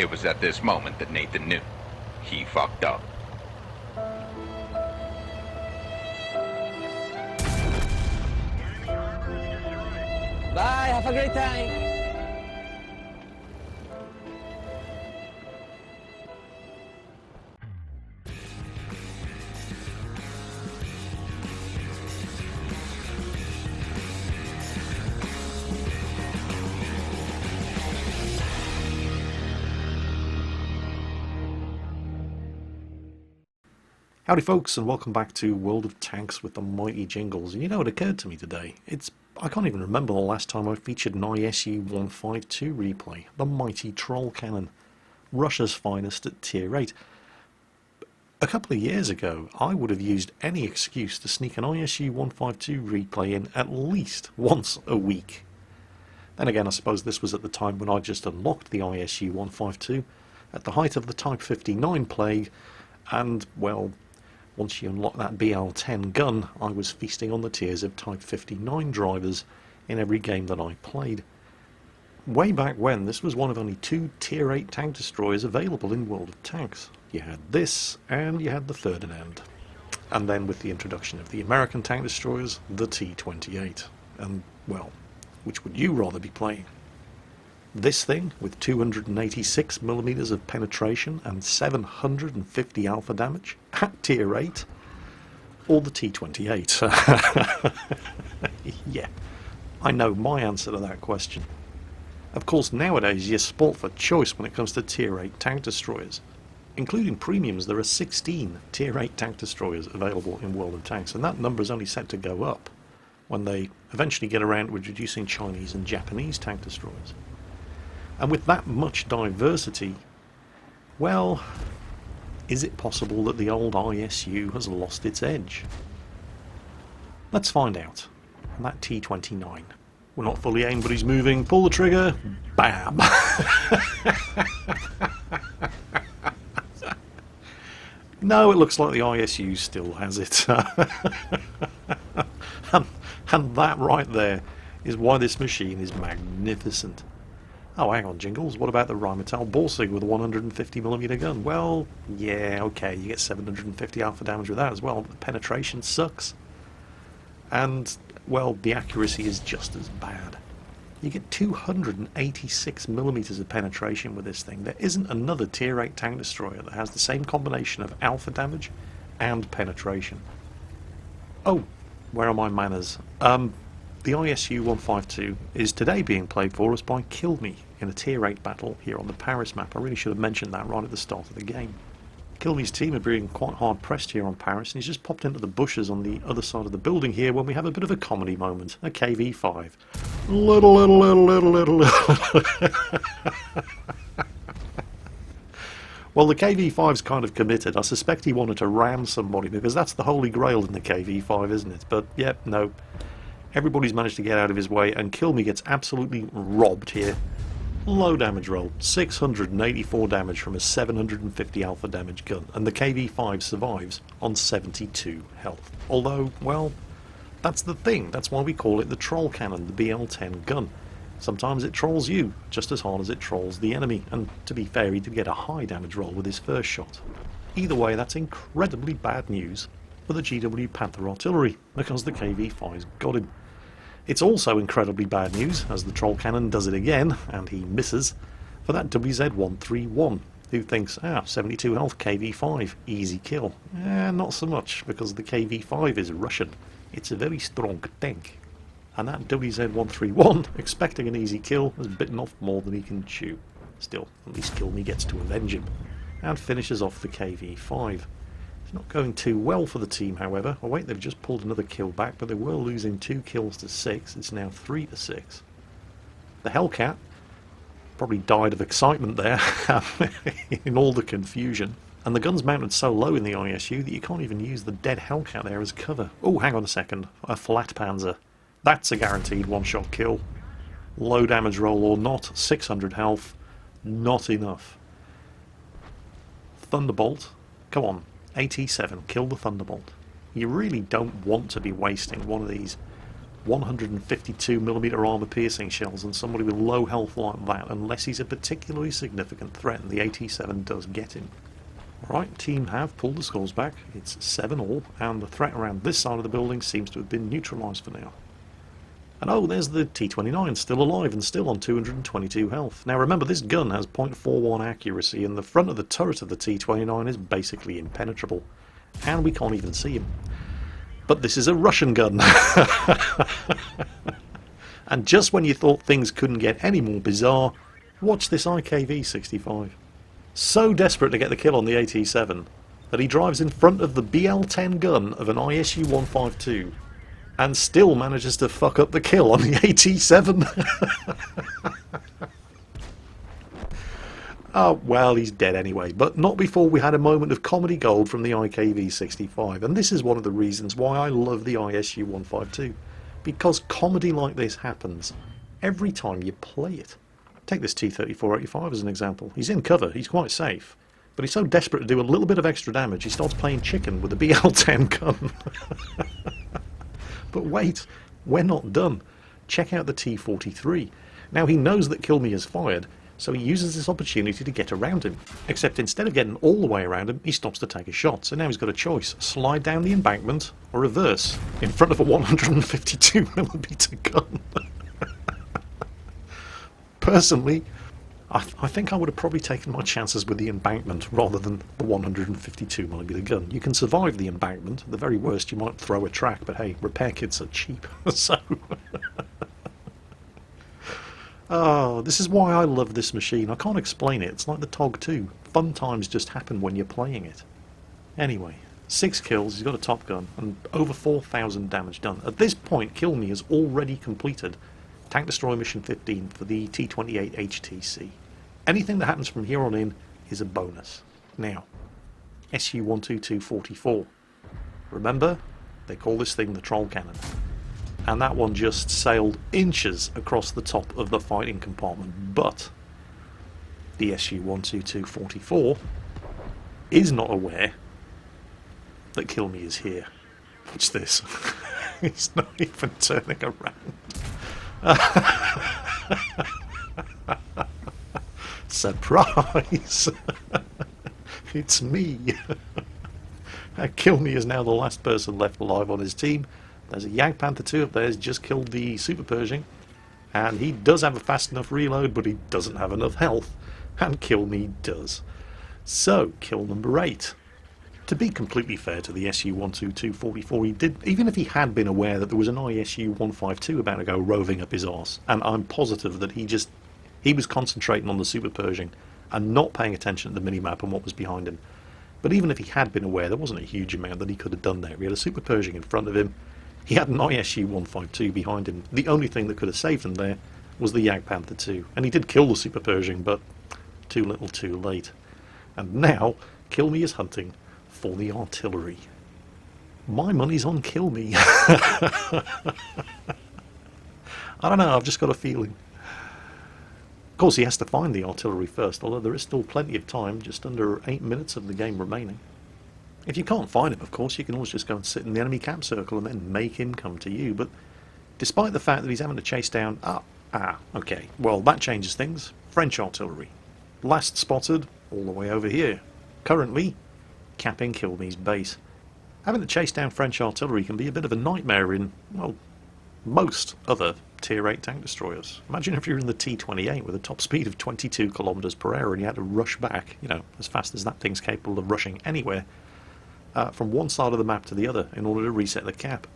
It was at this moment that Nathan knew. He fucked up. Bye, have a great time. Howdy folks, and welcome back to World of Tanks with the mighty Jingles. And you know what occurred to me today? I can't even remember the last time I featured an ISU-152 replay, the mighty troll cannon, Russia's finest at tier 8. A couple of years ago, I would have used any excuse to sneak an ISU-152 replay in at least once a week. Then again, I suppose this was at the time when I just unlocked the ISU-152, at the height of the Type 59 plague, and, well, once you unlock that BL-10 gun, I was feasting on the tears of Type 59 drivers in every game that I played. Way back when, this was one of only 2 Tier 8 tank destroyers available in World of Tanks. You had this, and you had the Ferdinand. And then with the introduction of the American tank destroyers, the T-28. And, well, which would you rather be playing? This thing, with 286mm of penetration and 750 alpha damage, at tier 8, or the T-28? Yeah, I know my answer to that question. Of course, nowadays you're sport for choice when it comes to tier 8 tank destroyers. Including premiums, there are 16 tier 8 tank destroyers available in World of Tanks, and that number is only set to go up when they eventually get around to introducing Chinese and Japanese tank destroyers. And with that much diversity, well, is it possible that the old ISU has lost its edge? Let's find out. And that T-29. We're not fully aimed, but he's moving. Pull the trigger. Bam! No, it looks like the ISU still has it. and that right there is why this machine is magnificent. Oh, hang on, Jingles, what about the Rheinmetall Borsig with a 150mm gun? Well, yeah, okay, you get 750 alpha damage with that as well, but the penetration sucks. And, well, the accuracy is just as bad. You get 286mm of penetration with this thing. There isn't another tier 8 tank destroyer that has the same combination of alpha damage and penetration. Oh, where are my manners? The ISU-152 is today being played for us by Kill Me in a tier 8 battle here on the Paris map. I really should have mentioned that right at the start of the game. Kill Me's team are being quite hard pressed here on Paris, and he's just popped into the bushes on the other side of the building here when we have a bit of a comedy moment. A KV-5. Little. Well, the KV-5's kind of committed. I suspect he wanted to ram somebody, because that's the holy grail in the KV-5, isn't it? But, yep, no. Everybody's managed to get out of his way, and Kill Me gets absolutely robbed here. Low damage roll, 684 damage from a 750 alpha damage gun, and the KV-5 survives on 72 health. Although, well, that's the thing, that's why we call it the troll cannon, the BL-10 gun. Sometimes it trolls you, just as hard as it trolls the enemy, and to be fair, he did get a high damage roll with his first shot. Either way, that's incredibly bad news for the GW Panther artillery, because the KV-5's got him. It's also incredibly bad news, as the troll cannon does it again, and he misses, for that WZ-131, who thinks, 72 health KV-5, easy kill. Not so much, because the KV-5 is Russian. It's a very strong tank. And that WZ-131, expecting an easy kill, has bitten off more than he can chew. Still, at least Kill Me gets to avenge him, and finishes off the KV-5. It's not going too well for the team, however. Oh wait, they've just pulled another kill back, but they were losing 2 kills to 6. It's now 3 to 6. The Hellcat probably died of excitement there in all the confusion. And the gun's mounted so low in the ISU that you can't even use the dead Hellcat there as cover. Oh, hang on a second. A flat Panzer. That's a guaranteed one-shot kill. Low damage roll or not, 600 health. Not enough. Thunderbolt. Come on. AT-7, kill the Thunderbolt. You really don't want to be wasting one of these 152mm armor piercing shells and somebody with low health like that, unless he's a particularly significant threat, and the AT7 does get him. Alright, team have pulled the scores back. It's 7-all, and the threat around this side of the building seems to have been neutralised for now. And oh, there's the T-29, still alive and still on 222 health. Now remember, this gun has .41 accuracy, and the front of the turret of the T-29 is basically impenetrable. And we can't even see him. But this is a Russian gun. And just when you thought things couldn't get any more bizarre, watch this IKV-65. So desperate to get the kill on the AT-7 that he drives in front of the BL-10 gun of an ISU-152 and still manages to fuck up the kill on the AT-7. Oh, well, he's dead anyway, but not before we had a moment of comedy gold from the IKV-65, and this is one of the reasons why I love the ISU-152, because comedy like this happens every time you play it. Take this T-3485 as an example. He's in cover, he's quite safe, but he's so desperate to do a little bit of extra damage he starts playing chicken with the BL-10 gun. But wait, we're not done. Check out the T-43. Now he knows that Kill Me has fired, so he uses this opportunity to get around him. Except instead of getting all the way around him, he stops to take a shot. So now he's got a choice. Slide down the embankment or reverse in front of a 152mm gun. Personally, I think I would have probably taken my chances with the embankment rather than the 152mm gun. You can survive the embankment. At the very worst, you might throw a track, but hey, repair kits are cheap. So... Oh, this is why I love this machine. I can't explain it. It's like the TOG 2. Fun times just happen when you're playing it. Anyway, 6 kills, he's got a top gun, and over 4,000 damage done. At this point, Kill Me has already completed Tank Destroy Mission 15 for the T-28 HTC. Anything that happens from here on in is a bonus. Now, SU-122-44. Remember, they call this thing the Troll Cannon. And that one just sailed inches across the top of the fighting compartment. But the SU-122-44 is not aware that Kill Me is here. Watch this. He's not even turning around. Surprise! It's me. Kill Me is now the last person left alive on his team. There's a Jagdpanther 2 up there, he's just killed the Super Pershing, and he does have a fast enough reload, but he doesn't have enough health, and Kill Me does. So, kill number 8. To be completely fair to the SU-122-44, he did, even if he had been aware that there was an ISU-152 about to go roving up his arse, and I'm positive that he was concentrating on the Super Pershing and not paying attention to the minimap and what was behind him. But even if he had been aware, there wasn't a huge amount that he could have done there. He had a Super Pershing in front of him. He had an ISU-152 behind him. The only thing that could have saved him there was the Jagdpanther 2. And he did kill the Super Pershing, but too little too late. And now, Kill Me is hunting for the artillery. My money's on Kill Me. I don't know, I've just got a feeling. Of course, he has to find the artillery first, although there is still plenty of time, just under 8 minutes of the game remaining. If you can't find him, of course, you can always just go and sit in the enemy cap circle and then make him come to you. But despite the fact that he's having to chase down... okay. Well, that changes things. French artillery. Last spotted, all the way over here. Currently, capping Kill Me's base. Having to chase down French artillery can be a bit of a nightmare in, well, most other Tier 8 tank destroyers. Imagine if you're in the T-28 with a top speed of 22 kilometers per hour and you had to rush back, you know, as fast as that thing's capable of rushing anywhere, from one side of the map to the other in order to reset the cap.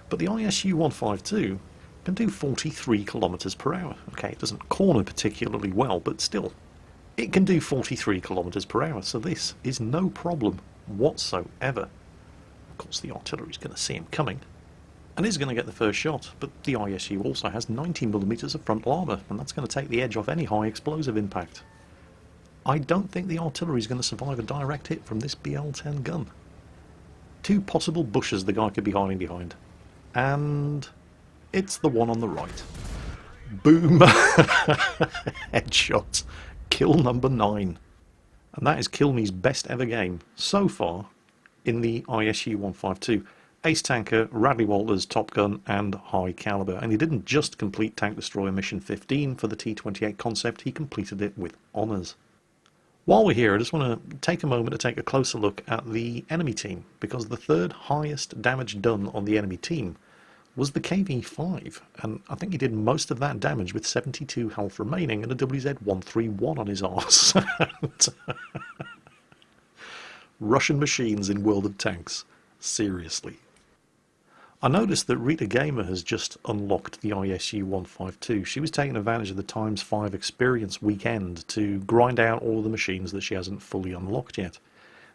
But the ISU-152 can do 43 kilometers per hour. Okay, it doesn't corner particularly well, but still, it can do 43 kilometers per hour, so this is no problem whatsoever. Of course, the artillery's going to see him coming, and is going to get the first shot, but the ISU also has 90mm of frontal armour, and that's going to take the edge off any high explosive impact. I don't think the artillery's going to survive a direct hit from this BL-10 gun. 2 possible bushes the guy could be hiding behind, and it's the one on the right. Boom! Headshot. Kill number 9. And that is Kill Me's best ever game so far in the ISU-152. Ace Tanker, Radley Walters, Top Gun, and High Caliber. And he didn't just complete Tank Destroyer Mission 15 for the T-28 concept, he completed it with honours. While we're here, I just want to take a moment to take a closer look at the enemy team, because the third highest damage done on the enemy team was the KV-5, and I think he did most of that damage with 72 health remaining and a WZ-131 on his arse. Russian machines in World of Tanks. Seriously. I noticed that Rita Gamer has just unlocked the ISU-152. She was taking advantage of the Times 5 Experience weekend to grind out all the machines that she hasn't fully unlocked yet,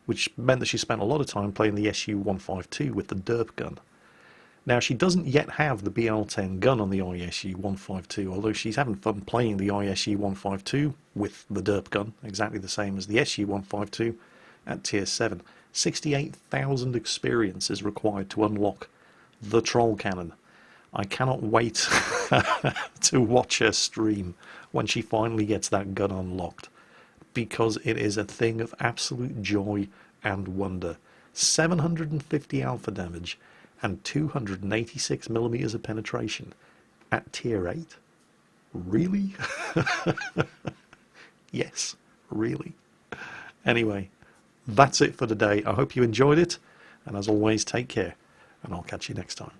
which meant that she spent a lot of time playing the SU-152 with the derp gun. Now, she doesn't yet have the BL-10 gun on the ISU-152, although she's having fun playing the ISU-152 with the derp gun, exactly the same as the SU-152 at Tier 7. 68,000 experience is required to unlock the Troll Cannon. I cannot wait to watch her stream when she finally gets that gun unlocked, because it is a thing of absolute joy and wonder. 750 alpha damage and 286 millimeters of penetration at Tier 8? Really? Yes, really. Anyway, that's it for today. I hope you enjoyed it, and as always, take care, and I'll catch you next time.